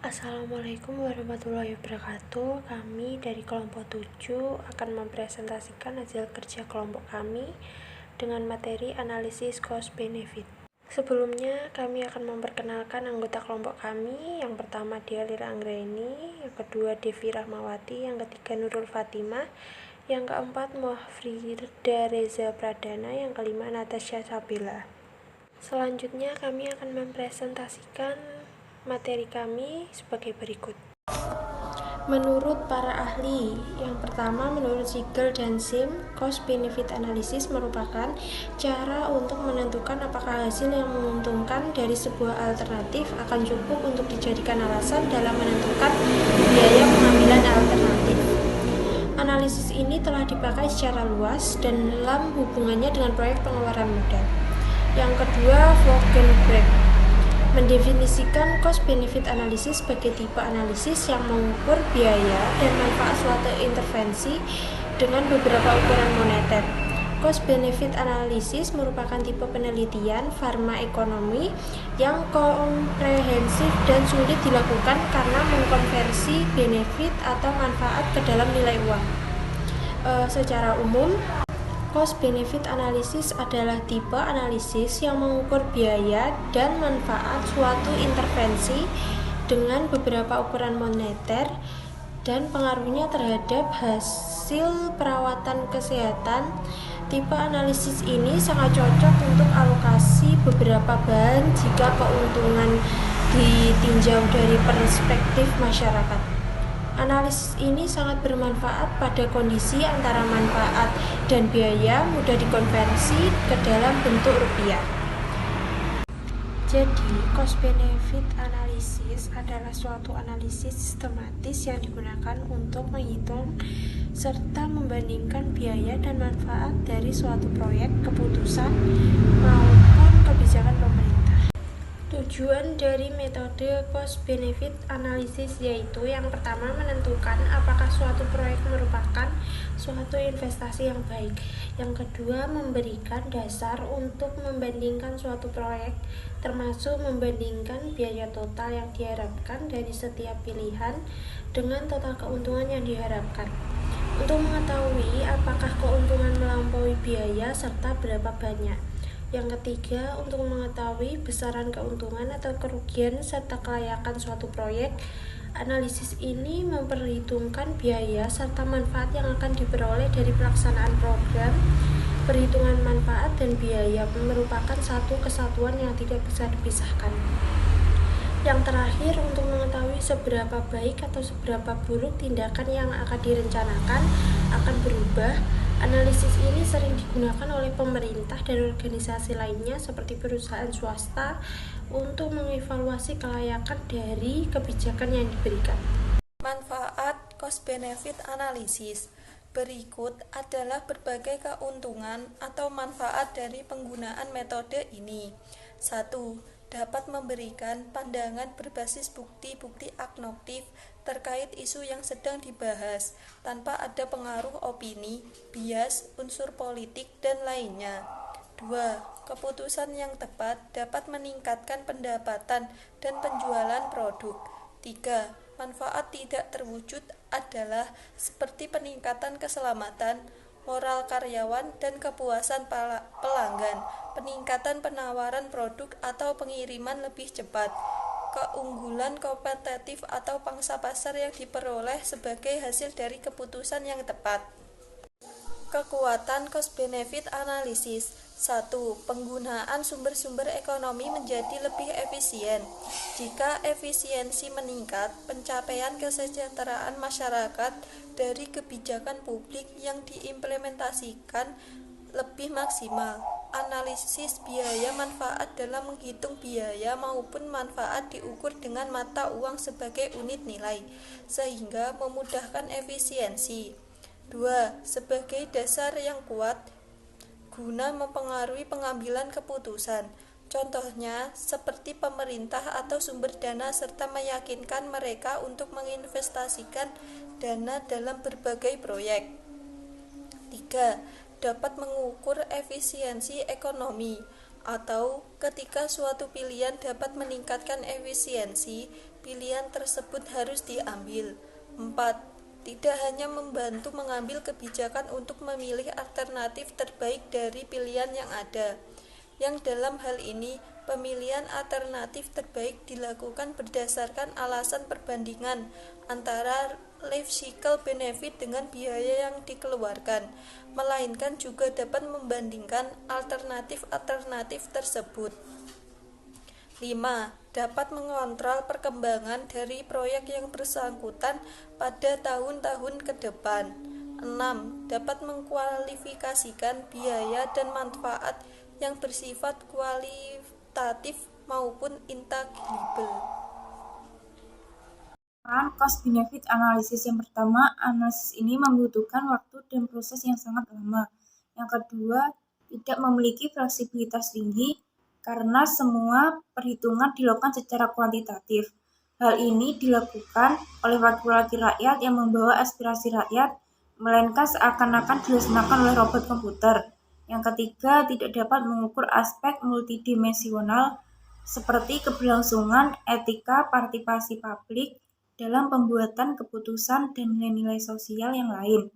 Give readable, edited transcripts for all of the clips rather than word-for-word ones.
Assalamualaikum warahmatullahi wabarakatuh. Kami dari kelompok 7 akan mempresentasikan hasil kerja kelompok kami dengan materi analisis cost benefit. Sebelumnya kami akan memperkenalkan anggota kelompok kami. Yang pertama Dia Lira Anggraini, yang kedua Devi Rahmawati, yang ketiga Nurul Fatimah, yang keempat Muhafrida Reza Pradana, yang kelima Natasha Sabila. Selanjutnya kami akan mempresentasikan materi kami sebagai berikut. Menurut para ahli, yang pertama menurut Siegel dan Sim, cost benefit analysis merupakan cara untuk menentukan apakah hasil yang menguntungkan dari sebuah alternatif akan cukup untuk dijadikan alasan dalam menentukan biaya pengambilan alternatif. Analisis ini telah dipakai secara luas dan dalam hubungannya dengan proyek pengeluaran modal. Yang kedua, Vogelberg mendefinisikan cost benefit analysis sebagai tipe analisis yang mengukur biaya dan manfaat suatu intervensi dengan beberapa ukuran moneter. Cost benefit analysis merupakan tipe penelitian farmaekonomi yang komprehensif dan sulit dilakukan karena mengkonversi benefit atau manfaat ke dalam nilai uang. Secara umum, cost benefit analysis adalah tipe analisis yang mengukur biaya dan manfaat suatu intervensi dengan beberapa ukuran moneter dan pengaruhnya terhadap hasil perawatan kesehatan. Tipe analisis ini sangat cocok untuk alokasi beberapa bahan jika keuntungan ditinjau dari perspektif masyarakat. Analisis ini sangat bermanfaat pada kondisi antara manfaat dan biaya mudah dikonversi ke dalam bentuk rupiah. Jadi, cost benefit analysis adalah suatu analisis sistematis yang digunakan untuk menghitung serta membandingkan biaya dan manfaat dari suatu proyek, keputusan, maupun kebijakan pemerintah. Tujuan dari metode cost benefit analysis yaitu yang pertama menentukan apakah suatu proyek merupakan suatu investasi yang baik. Yang kedua memberikan dasar untuk membandingkan suatu proyek, termasuk membandingkan biaya total yang diharapkan dari setiap pilihan dengan total keuntungan yang diharapkan. Untuk mengetahui apakah keuntungan melampaui biaya serta berapa banyak. Yang ketiga, untuk mengetahui besaran keuntungan atau kerugian serta kelayakan suatu proyek, analisis ini memperhitungkan biaya serta manfaat yang akan diperoleh dari pelaksanaan program. Perhitungan manfaat dan biaya merupakan satu kesatuan yang tidak bisa dipisahkan. Yang terakhir, untuk mengetahui seberapa baik atau seberapa buruk tindakan yang akan direncanakan akan berubah. Analisis ini sering digunakan oleh pemerintah dan organisasi lainnya seperti perusahaan swasta untuk mengevaluasi kelayakan dari kebijakan yang diberikan. Manfaat cost benefit analysis. Berikut adalah berbagai keuntungan atau manfaat dari penggunaan metode ini. 1. Dapat memberikan pandangan berbasis bukti-bukti agnostik terkait isu yang sedang dibahas, tanpa ada pengaruh opini, bias, unsur politik, dan lainnya. 2. Keputusan yang tepat dapat meningkatkan pendapatan dan penjualan produk. 3. Manfaat tidak terwujud adalah seperti peningkatan keselamatan, moral karyawan, dan kepuasan pelanggan, peningkatan penawaran produk atau pengiriman lebih cepat, keunggulan kompetitif atau pangsa pasar yang diperoleh sebagai hasil dari keputusan yang tepat. Kekuatan cost benefit analysis. 1. Penggunaan sumber-sumber ekonomi menjadi lebih efisien. Jika efisiensi meningkat, pencapaian kesejahteraan masyarakat dari kebijakan publik yang diimplementasikan lebih maksimal. Analisis biaya manfaat dalam menghitung biaya maupun manfaat diukur dengan mata uang sebagai unit nilai, sehingga memudahkan efisiensi. 2. Sebagai dasar yang kuat guna mempengaruhi pengambilan keputusan. Contohnya, seperti pemerintah atau sumber dana serta meyakinkan mereka untuk menginvestasikan dana dalam berbagai proyek. 3. Dapat mengukur efisiensi ekonomi, atau ketika suatu pilihan dapat meningkatkan efisiensi, pilihan tersebut harus diambil. 4. Tidak hanya membantu mengambil kebijakan untuk memilih alternatif terbaik dari pilihan yang ada, yang dalam hal ini pemilihan alternatif terbaik dilakukan berdasarkan alasan perbandingan antara life cycle benefit dengan biaya yang dikeluarkan, melainkan juga dapat membandingkan alternatif-alternatif tersebut. 5. Dapat mengontrol perkembangan dari proyek yang bersangkutan pada tahun-tahun ke depan. 6. Dapat mengkualifikasikan biaya dan manfaat yang bersifat kualitatif maupun intangible. Cost benefit analysis yang pertama, analisis ini membutuhkan waktu dan proses yang sangat lama. Yang kedua, tidak memiliki fleksibilitas tinggi karena semua perhitungan dilakukan secara kuantitatif. Hal ini dilakukan oleh wakil-wakil rakyat yang membawa aspirasi rakyat, melainkan seakan-akan dilaksanakan oleh robot komputer. Yang ketiga, tidak dapat mengukur aspek multidimensional seperti keberlangsungan, etika, partisipasi publik dalam pembuatan keputusan dan nilai-nilai sosial yang lain.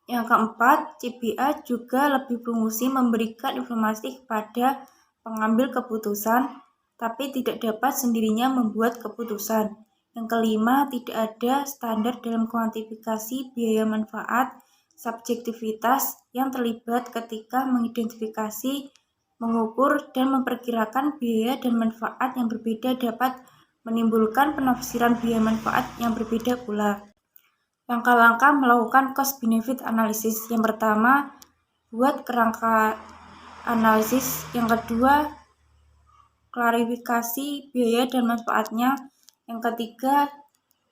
Yang keempat, CBA juga lebih berfungsi memberikan informasi kepada pengambil keputusan, tapi tidak dapat sendirinya membuat keputusan. Yang kelima, tidak ada standar dalam kuantifikasi biaya manfaat, subjektivitas yang terlibat ketika mengidentifikasi, mengukur, dan memperkirakan biaya dan manfaat yang berbeda dapat menimbulkan penafsiran biaya manfaat yang berbeda pula. Langkah-langkah melakukan cost benefit analysis. Yang pertama, buat kerangka analisis. Yang kedua, klarifikasi biaya dan manfaatnya. Yang ketiga,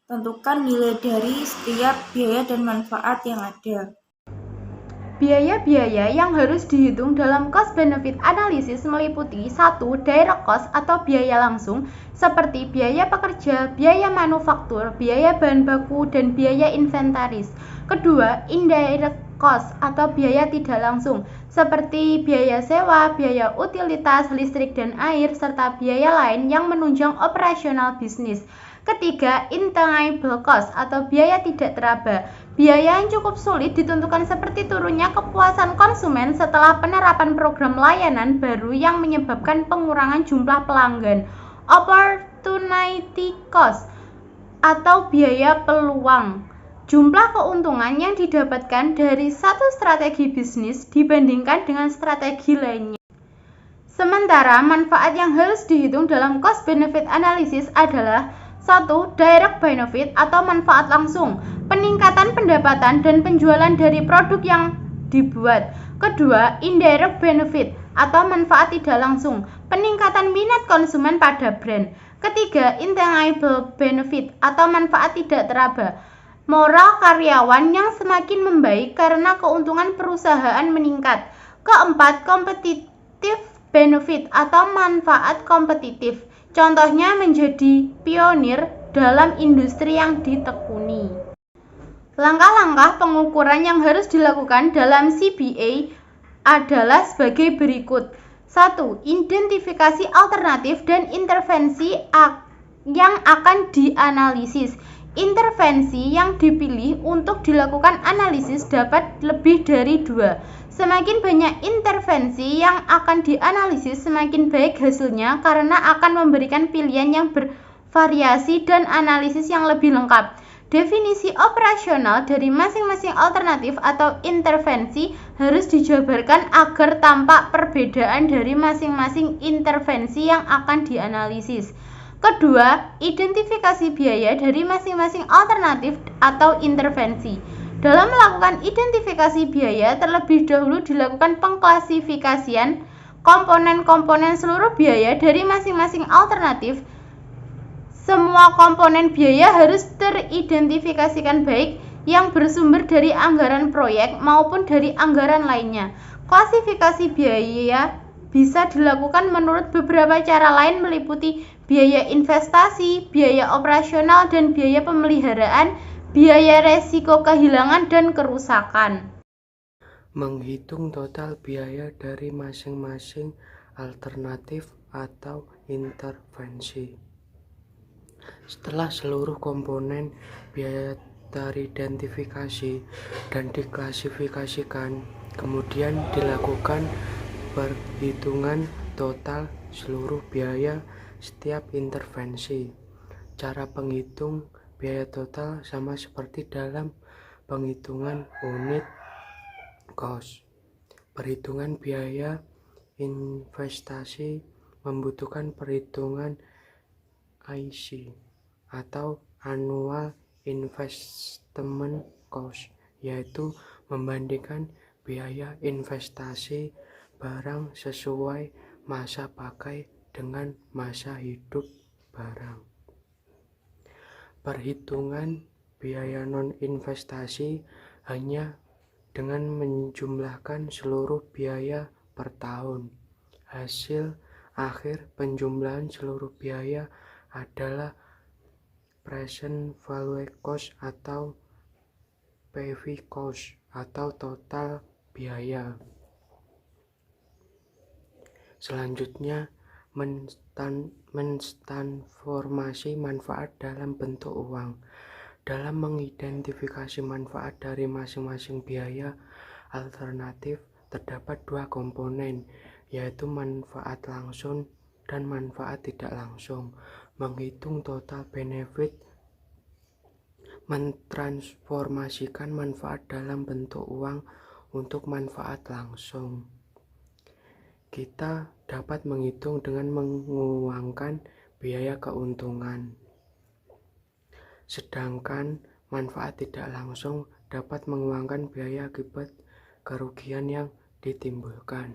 tentukan nilai dari setiap biaya dan manfaat yang ada. Biaya-biaya yang harus dihitung dalam cost benefit analysis meliputi 1. Direct cost atau biaya langsung seperti biaya pekerja, biaya manufaktur, biaya bahan baku, dan biaya inventaris. Kedua, indirect cost atau biaya tidak langsung seperti biaya sewa, biaya utilitas, listrik dan air, serta biaya lain yang menunjang operasional bisnis. Ketiga, intangible cost atau biaya tidak teraba. Biaya yang cukup sulit ditentukan seperti turunnya kepuasan konsumen setelah penerapan program layanan baru yang menyebabkan pengurangan jumlah pelanggan. Opportunity cost atau biaya peluang. Jumlah keuntungan yang didapatkan dari satu strategi bisnis dibandingkan dengan strategi lainnya. Sementara manfaat yang harus dihitung dalam cost benefit analysis adalah 1. Direct benefit atau manfaat langsung, peningkatan pendapatan dan penjualan dari produk yang dibuat. Kedua, indirect benefit atau manfaat tidak langsung, peningkatan minat konsumen pada brand. Ketiga, intangible benefit atau manfaat tidak teraba, moral karyawan yang semakin membaik karena keuntungan perusahaan meningkat. Keempat, competitive benefit atau manfaat kompetitif, contohnya menjadi pionir dalam industri yang ditekuni. Langkah-langkah pengukuran yang harus dilakukan dalam CBA adalah sebagai berikut. 1. Identifikasi alternatif dan intervensi yang akan dianalisis. Intervensi yang dipilih untuk dilakukan analisis dapat lebih dari 2. Semakin banyak intervensi yang akan dianalisis, semakin baik hasilnya karena akan memberikan pilihan yang bervariasi dan analisis yang lebih lengkap. Definisi operasional dari masing-masing alternatif atau intervensi harus dijabarkan agar tampak perbedaan dari masing-masing intervensi yang akan dianalisis. Kedua, identifikasi biaya dari masing-masing alternatif atau intervensi. Dalam melakukan identifikasi biaya, terlebih dahulu dilakukan pengklasifikasian komponen-komponen seluruh biaya dari masing-masing alternatif. Semua komponen biaya harus teridentifikasikan baik yang bersumber dari anggaran proyek maupun dari anggaran lainnya. Klasifikasi biaya bisa dilakukan menurut beberapa cara lain meliputi biaya investasi, biaya operasional, dan biaya pemeliharaan, biaya resiko kehilangan dan kerusakan. Menghitung total biaya dari masing-masing alternatif atau intervensi. Setelah seluruh komponen biaya teridentifikasi dan diklasifikasikan, kemudian dilakukan perhitungan total seluruh biaya setiap intervensi. Cara penghitung biaya total sama seperti dalam penghitungan unit cost. Perhitungan biaya investasi membutuhkan perhitungan IC atau Annual Investment Cost, yaitu membandingkan biaya investasi barang sesuai masa pakai dengan masa hidup barang. Perhitungan biaya non-investasi hanya dengan menjumlahkan seluruh biaya per tahun. Hasil akhir penjumlahan seluruh biaya adalah present value cost atau PV cost atau total biaya. Selanjutnya, mentransformasi manfaat dalam bentuk uang. Dalam mengidentifikasi manfaat dari masing-masing biaya alternatif, terdapat dua komponen, yaitu manfaat langsung dan manfaat tidak langsung. Menghitung total benefit mentransformasikan manfaat dalam bentuk uang untuk manfaat langsung. Kita dapat menghitung dengan menguangkan biaya keuntungan. Sedangkan manfaat tidak langsung dapat menguangkan biaya akibat kerugian yang ditimbulkan.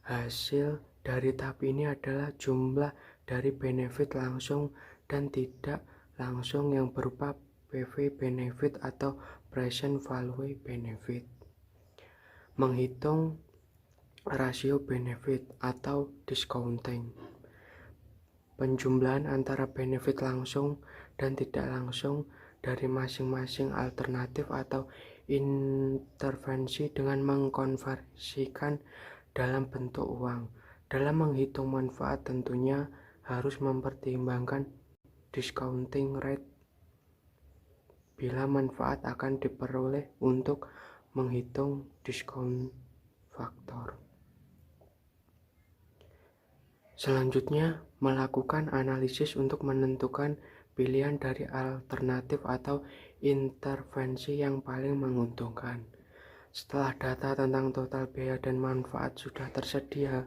Hasil dari tahap ini adalah jumlah dari benefit langsung dan tidak langsung yang berupa PV benefit atau present value benefit. Menghitung rasio benefit atau discounting. Penjumlahan antara benefit langsung dan tidak langsung dari masing-masing alternatif atau intervensi dengan mengkonversikan dalam bentuk uang. Dalam menghitung manfaat tentunya harus mempertimbangkan discounting rate bila manfaat akan diperoleh untuk menghitung discount faktor. Selanjutnya, melakukan analisis untuk menentukan pilihan dari alternatif atau intervensi yang paling menguntungkan. Setelah data tentang total biaya dan manfaat sudah tersedia,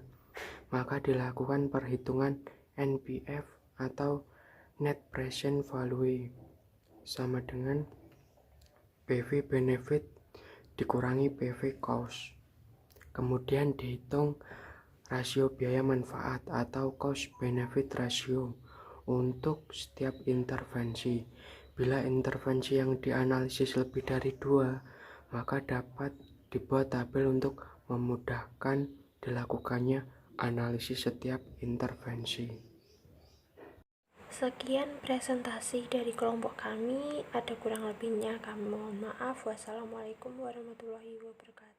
maka dilakukan perhitungan NPV atau Net Present Value sama dengan PV benefit dikurangi PV cost. Kemudian dihitung rasio biaya manfaat atau cost benefit ratio untuk setiap intervensi. Bila intervensi yang dianalisis lebih dari 2, maka dapat dibuat tabel untuk memudahkan dilakukannya analisis setiap intervensi. Sekian presentasi dari kelompok kami, ada kurang lebihnya kami mohon maaf. Wassalamualaikum warahmatullahi wabarakatuh.